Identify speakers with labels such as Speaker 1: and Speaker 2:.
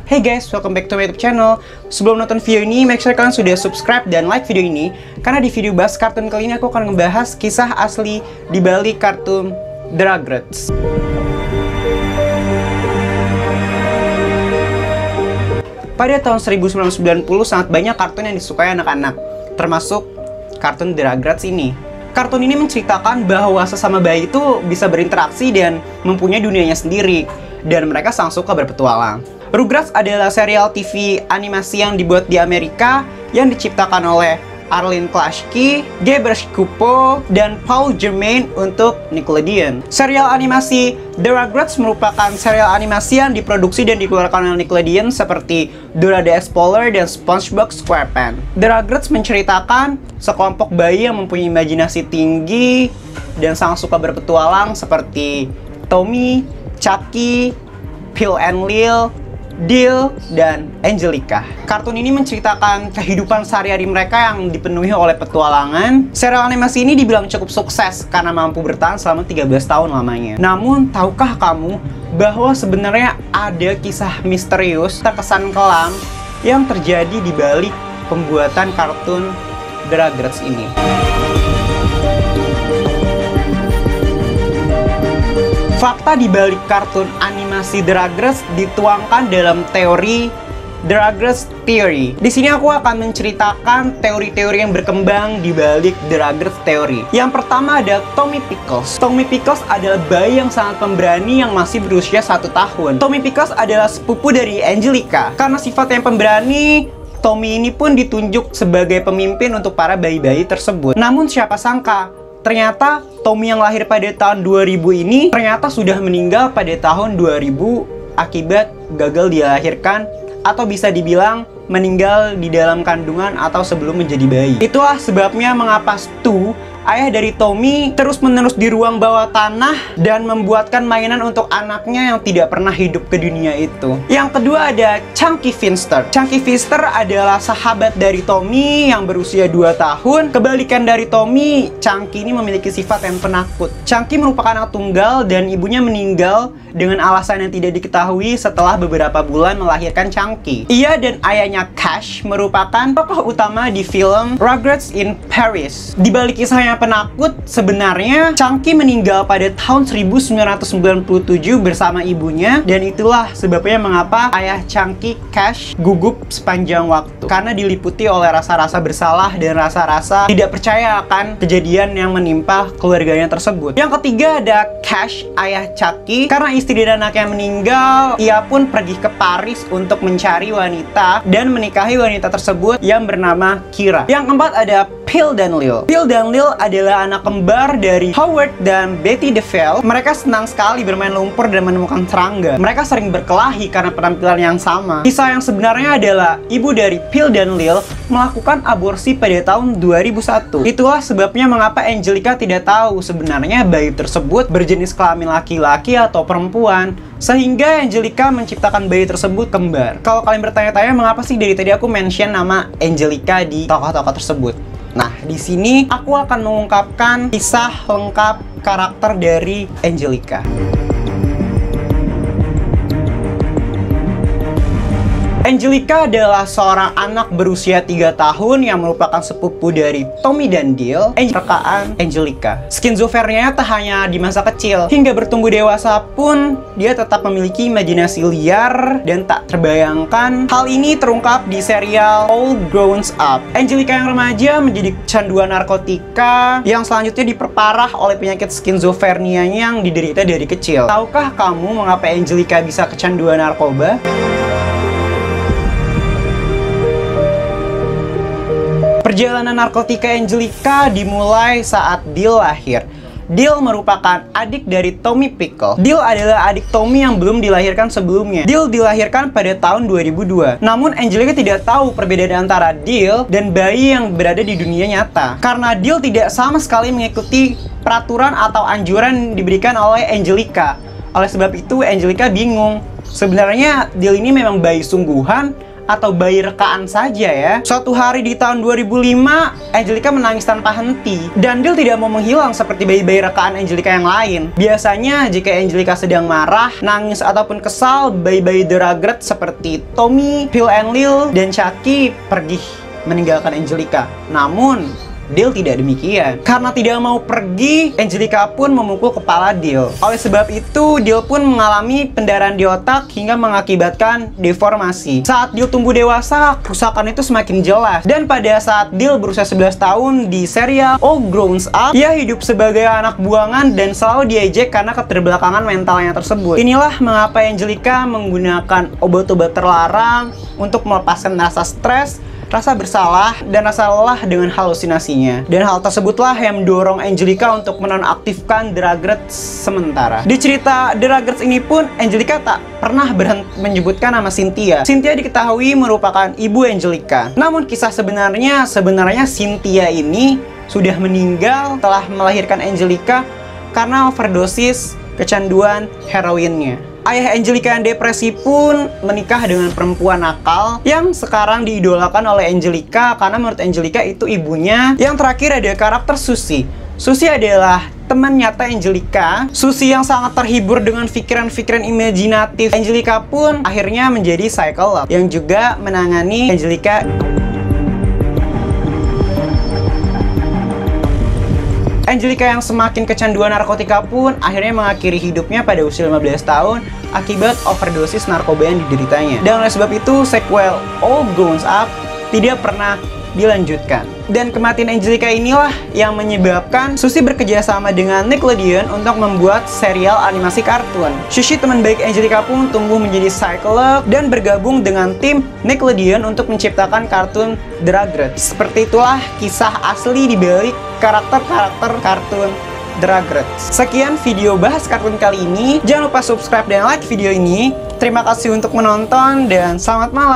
Speaker 1: Hey guys, welcome back to my YouTube channel. Sebelum nonton video ini, make sure kalian sudah subscribe dan like video ini, karena di video bahas kartun kali ini aku akan ngebahas kisah asli di balik kartun The Rugrats. Pada tahun 1990 sangat banyak kartun yang disukai anak-anak, termasuk kartun The Rugrats ini. Kartun ini menceritakan bahwa sesama bayi itu bisa berinteraksi dan mempunyai dunianya sendiri, dan mereka sangat suka berpetualang. Rugrats adalah serial TV animasi yang dibuat di Amerika yang diciptakan oleh Arlene Klasky, Gabriel Kupo, dan Paul Germain untuk Nickelodeon. Serial animasi The Rugrats merupakan serial animasi yang diproduksi dan dikeluarkan oleh Nickelodeon seperti Dora the Explorer dan SpongeBob SquarePants. The Rugrats menceritakan sekelompok bayi yang mempunyai imajinasi tinggi dan sangat suka berpetualang seperti Tommy, Chucky, Phil and Lil, Dil, dan Angelica. Kartun ini menceritakan kehidupan sehari-hari mereka yang dipenuhi oleh petualangan. Serial animasi ini dibilang cukup sukses karena mampu bertahan selama 13 tahun lamanya. Namun, tahukah kamu bahwa sebenarnya ada kisah misterius terkesan kelam yang terjadi di balik pembuatan kartun The Rugrats ini? Fakta di balik kartun animasi The Rugrats dituangkan dalam teori The Rugrats Theory. Di sini aku akan menceritakan teori-teori yang berkembang di balik The Rugrats Theory. Yang pertama ada Tommy Pickles. Tommy Pickles adalah bayi yang sangat pemberani yang masih berusia 1 tahun. Tommy Pickles adalah sepupu dari Angelica. Karena sifat yang pemberani, Tommy ini pun ditunjuk sebagai pemimpin untuk para bayi-bayi tersebut. Namun siapa sangka, ternyata Tommy yang lahir pada tahun 2000 ini ternyata sudah meninggal pada tahun 2000 akibat gagal dilahirkan, atau bisa dibilang meninggal di dalam kandungan atau sebelum menjadi bayi. Itulah sebabnya mengapa Stu, ayah dari Tommy, terus-menerus di ruang bawah tanah dan membuatkan mainan untuk anaknya yang tidak pernah hidup ke dunia itu. Yang kedua ada Chunky Finster. Chunky Finster adalah sahabat dari Tommy yang berusia 2 tahun. Kebalikan dari Tommy, Chunky ini memiliki sifat yang penakut. Chunky merupakan anak tunggal dan ibunya meninggal dengan alasan yang tidak diketahui setelah beberapa bulan melahirkan Chunky. Ia dan ayahnya Cash merupakan tokoh utama di film Rugrats in Paris. Di balik kisahnya penakut, sebenarnya Chunky meninggal pada tahun 1997 bersama ibunya, dan itulah sebabnya mengapa ayah Chunky, Cash, gugup sepanjang waktu karena diliputi oleh rasa-rasa bersalah dan rasa-rasa tidak percaya akan kejadian yang menimpa keluarganya tersebut. Yang ketiga ada Cash, ayah Chucky. Karena istri dan anaknya meninggal, ia pun pergi ke Paris untuk mencari wanita dan menikahi wanita tersebut yang bernama Kira. Yang keempat ada Phil dan Lil. Phil dan Lil adalah anak kembar dari Howard dan Betty DeVille. Mereka senang sekali bermain lumpur dan menemukan serangga. Mereka sering berkelahi karena penampilan yang sama. Kisah yang sebenarnya adalah ibu dari Phil dan Lil melakukan aborsi pada tahun 2001. Itulah sebabnya mengapa Angelica tidak tahu sebenarnya bayi tersebut berjenis kelamin laki-laki atau perempuan, sehingga Angelica menciptakan bayi tersebut kembar. Kalau kalian bertanya-tanya mengapa sih dari tadi aku mention nama Angelica di tokoh-tokoh tersebut. Nah, di sini aku akan mengungkapkan kisah lengkap karakter dari Angelica. Angelica adalah seorang anak berusia 3 tahun yang merupakan sepupu dari Tommy dan Dil. Rekaan Angelica, skizofrenia tak hanya di masa kecil, hingga bertumbuh dewasa pun dia tetap memiliki imajinasi liar dan tak terbayangkan. Hal ini terungkap di serial All Grown Up. Angelica yang remaja menjadi kecanduan narkotika yang selanjutnya diperparah oleh penyakit skizofrenia yang diderita dari kecil. Tahukah kamu mengapa Angelica bisa kecanduan narkoba? Perjalanan narkotika Angelica dimulai saat Dil lahir. Dil merupakan adik dari Tommy Pickles. Dil adalah adik Tommy yang belum dilahirkan sebelumnya. Dil dilahirkan pada tahun 2002. Namun Angelica tidak tahu perbedaan antara Dil dan bayi yang berada di dunia nyata. Karena Dil tidak sama sekali mengikuti peraturan atau anjuran yang diberikan oleh Angelica. Oleh sebab itu Angelica bingung. Sebenarnya Dil ini memang bayi sungguhan atau bayi rekaan saja ya. Suatu hari di tahun 2005, Angelica menangis tanpa henti. Dan Dale tidak mau menghilang seperti bayi-bayi rekaan Angelica yang lain. Biasanya jika Angelica sedang marah, nangis ataupun kesal, bayi-bayi The Rugrats seperti Tommy, Phil and Lil, dan Chucky pergi meninggalkan Angelica. Namun Dale tidak demikian. Karena tidak mau pergi, Angelica pun memukul kepala Dale. Oleh sebab itu, Dale pun mengalami pendarahan di otak hingga mengakibatkan deformasi. Saat Dale tumbuh dewasa, kerusakan itu semakin jelas. Dan pada saat Dale berusia 11 tahun di serial All Grown Up, ia hidup sebagai anak buangan dan selalu diejek karena keterbelakangan mentalnya tersebut. Inilah mengapa Angelica menggunakan obat-obat terlarang untuk melepaskan rasa stres, rasa bersalah, dan rasa lelah dengan halusinasinya. Dan hal tersebutlah yang mendorong Angelica untuk menonaktifkan The Rugrats sementara. Di cerita The Rugrats ini pun, Angelica tak pernah berhenti menyebutkan nama Cynthia. Cynthia diketahui merupakan ibu Angelica. Namun kisah sebenarnya Cynthia ini sudah meninggal setelah melahirkan Angelica karena overdosis kecanduan heroinnya. Ayah Angelica yang depresi pun menikah dengan perempuan nakal yang sekarang diidolakan oleh Angelica karena menurut Angelica itu ibunya. Yang terakhir ada karakter Susie. Susie adalah teman nyata Angelica. Susie yang sangat terhibur dengan pikiran-pikiran imajinatif Angelica pun akhirnya menjadi psikolog yang juga menangani Angelica. Angelica yang semakin kecanduan narkotika pun akhirnya mengakhiri hidupnya pada usia 15 tahun akibat overdosis narkoba yang dideritanya. Dan oleh sebab itu, sequel All Grown Up tidak pernah dilanjutkan. Dan kematian Angelica inilah yang menyebabkan Susie bekerja sama dengan Nickelodeon untuk membuat serial animasi kartun. Susie, teman baik Angelica, pun tumbuh menjadi psikolog dan bergabung dengan tim Nickelodeon untuk menciptakan kartun The Rugrats. Seperti itulah kisah asli di balik karakter-karakter kartun The Rugrats. Sekian video bahas kartun kali ini. Jangan lupa subscribe dan like video ini. Terima kasih untuk menonton dan selamat malam.